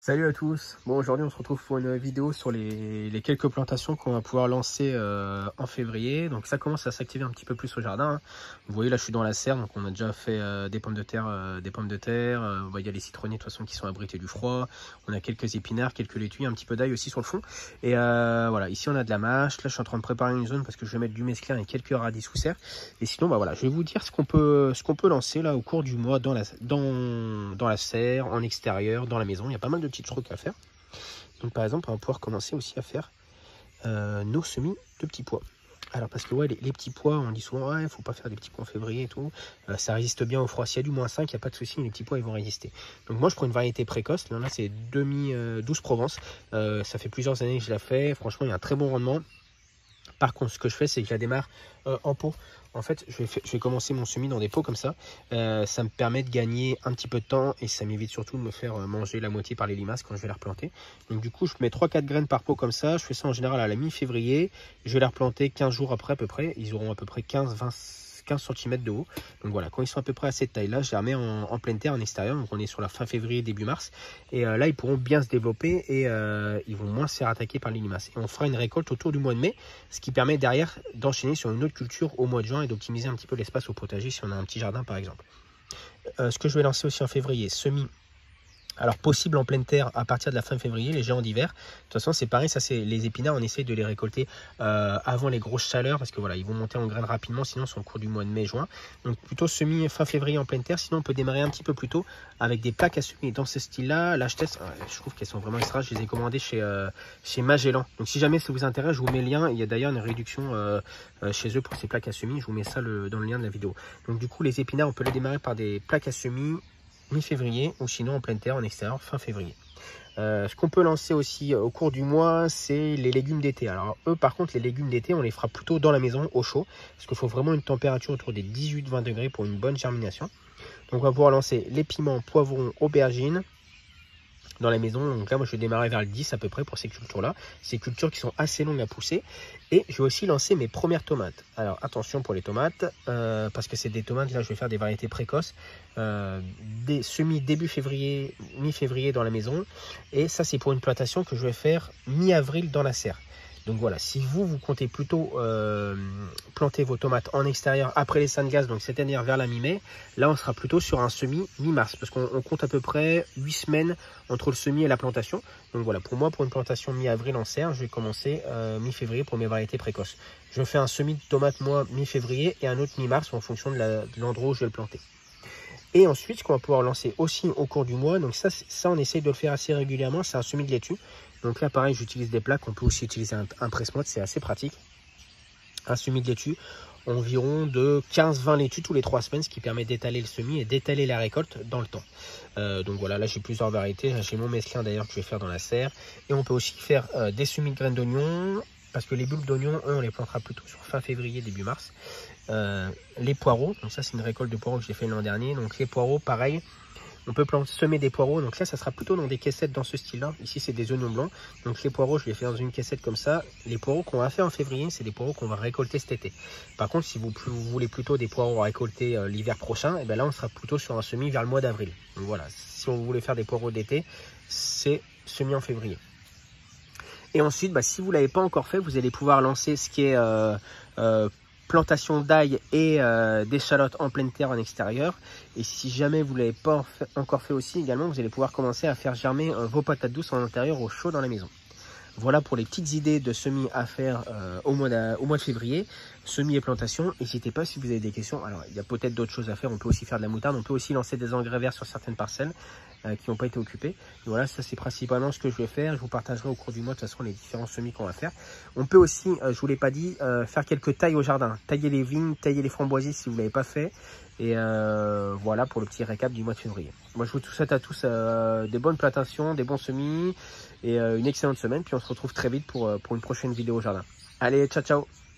Salut à tous. Bon, aujourd'hui on se retrouve pour une vidéo sur les quelques plantations qu'on va pouvoir lancer en février. Donc ça commence à s'activer un petit peu plus au jardin, hein. Vous voyez là je suis dans la serre, donc on a déjà fait des pommes de terre, il y a les citronniers de toute façon qui sont abrités du froid. On a quelques épinards, quelques laitues, un petit peu d'ail aussi sur le fond. Et voilà, ici on a de la mâche. Là je suis en train de préparer une zone parce que je vais mettre du mesclun et quelques radis sous serre. Et sinon voilà, je vais vous dire ce qu'on peut lancer là au cours du mois dans la serre, en extérieur, dans la maison. Il y a pas mal de petits trucs à faire. Donc par exemple on va pouvoir commencer aussi à faire nos semis de petits pois. Alors parce que ouais, les petits pois, on dit souvent ouais, faut pas faire des petits pois en février et tout, ça résiste bien au froid. S'il y a du -5, il n'y a pas de souci, les petits pois ils vont résister. Donc moi je prends une variété précoce, là c'est 12 Provence, ça fait plusieurs années que je la fais, franchement il y a un très bon rendement. Par contre, ce que je fais, c'est que je la démarre en pot. En fait, je vais commencer mon semis dans des pots comme ça. Ça me permet de gagner un petit peu de temps et ça m'évite surtout de me faire manger la moitié par les limaces quand je vais la replanter. Donc du coup, je mets 3-4 graines par pot comme ça. Je fais ça en général à la mi-février. Je vais la replanter 15 jours après à peu près. Ils auront à peu près 15 cm de haut. Donc voilà, quand ils sont à peu près à cette taille là, je les remets en pleine terre en extérieur. Donc on est sur la fin février, début mars. Et là, ils pourront bien se développer et ils vont moins se faire attaquer par les limaces. Et on fera une récolte autour du mois de mai, ce qui permet derrière d'enchaîner sur une autre culture au mois de juin et d'optimiser un petit peu l'espace au potager si on a un petit jardin par exemple. Ce que je vais lancer aussi en février, semis. Alors possible en pleine terre à partir de la fin février, les géants d'hiver. De toute façon c'est pareil, ça c'est les épinards, on essaye de les récolter avant les grosses chaleurs parce que voilà, ils vont monter en graines rapidement, sinon c'est au cours du mois de mai-juin. Donc plutôt semis fin février en pleine terre, sinon on peut démarrer un petit peu plus tôt avec des plaques à semis dans ce style-là. Là je teste, je trouve qu'elles sont vraiment extra, je les ai commandées chez Magellan. Donc si jamais ça vous intéresse, je vous mets le lien, il y a d'ailleurs une réduction chez eux pour ces plaques à semis, je vous mets ça dans le lien de la vidéo. Donc du coup les épinards, on peut les démarrer par des plaques à semis mi-février ou sinon en pleine terre en extérieur fin février. Ce qu'on peut lancer aussi au cours du mois, c'est les légumes d'été. Alors eux par contre les légumes d'été on les fera plutôt dans la maison au chaud parce qu'il faut vraiment une température autour des 18-20 degrés pour une bonne germination. Donc on va pouvoir lancer les piments, poivrons, aubergines dans la maison. Donc là moi je vais démarrer vers le 10 à peu près pour ces cultures là, ces cultures qui sont assez longues à pousser. Et je vais aussi lancer mes premières tomates. Alors attention pour les tomates parce que c'est des tomates, là je vais faire des variétés précoces, des semis début février, mi-février dans la maison. Et ça c'est pour une plantation que je vais faire mi-avril dans la serre. Donc voilà, si vous comptez plutôt planter vos tomates en extérieur après les seins de glace, donc c'est-à-dire vers la mi-mai, là on sera plutôt sur un semis mi-mars, parce qu'on compte à peu près 8 semaines entre le semis et la plantation. Donc voilà, pour moi, pour une plantation mi-avril en serre, je vais commencer mi-février pour mes variétés précoces. Je fais un semis de tomates moi mi-février et un autre mi-mars en fonction de l'endroit où je vais le planter. Et ensuite, ce qu'on va pouvoir lancer aussi au cours du mois, donc ça on essaye de le faire assez régulièrement, c'est un semis de laitue. Donc là pareil, j'utilise des plaques, on peut aussi utiliser un presse-motte, c'est assez pratique. Un semis de laitue, environ de 15-20 laitues tous les 3 semaines, ce qui permet d'étaler le semis et d'étaler la récolte dans le temps. Donc voilà, là j'ai plusieurs variétés, j'ai mon mesclin d'ailleurs que je vais faire dans la serre. Et on peut aussi faire des semis de graines d'oignon, parce que les bulbes d'oignon, eux, on les plantera plutôt sur fin février, début mars. Les poireaux, donc ça c'est une récolte de poireaux que j'ai fait l'an dernier. Donc les poireaux, pareil, on peut semer des poireaux. Donc là, ça sera plutôt dans des caissettes dans ce style-là. Ici, c'est des oignons blancs. Donc les poireaux, je les fais dans une caissette comme ça. Les poireaux qu'on va faire en février, c'est des poireaux qu'on va récolter cet été. Par contre, si vous voulez plutôt des poireaux à récolter l'hiver prochain, et bien là, on sera plutôt sur un semis vers le mois d'avril. Donc voilà, si on voulait faire des poireaux d'été, c'est semis en février. Et ensuite, si vous ne l'avez pas encore fait, vous allez pouvoir lancer ce qui est plantation d'ail et d'échalotes en pleine terre en extérieur. Et si jamais vous ne l'avez pas encore fait aussi également, vous allez pouvoir commencer à faire germer vos patates douces en intérieur au chaud dans la maison. Voilà pour les petites idées de semis à faire au mois de février, semis et plantation. N'hésitez pas si vous avez des questions. Alors il y a peut-être d'autres choses à faire, on peut aussi faire de la moutarde, on peut aussi lancer des engrais verts sur certaines parcelles qui n'ont pas été occupées. Et voilà, ça c'est principalement ce que je vais faire. Je vous partagerai au cours du mois de toute façon les différents semis qu'on va faire. On peut aussi, je vous l'ai pas dit, faire quelques tailles au jardin, tailler les vignes, tailler les framboisiers si vous ne l'avez pas fait. Et voilà pour le petit récap du mois de février. Moi je vous souhaite à tous des bonnes plantations, des bons semis et une excellente semaine. Puis on se retrouve très vite pour une prochaine vidéo au jardin. Allez, ciao ciao!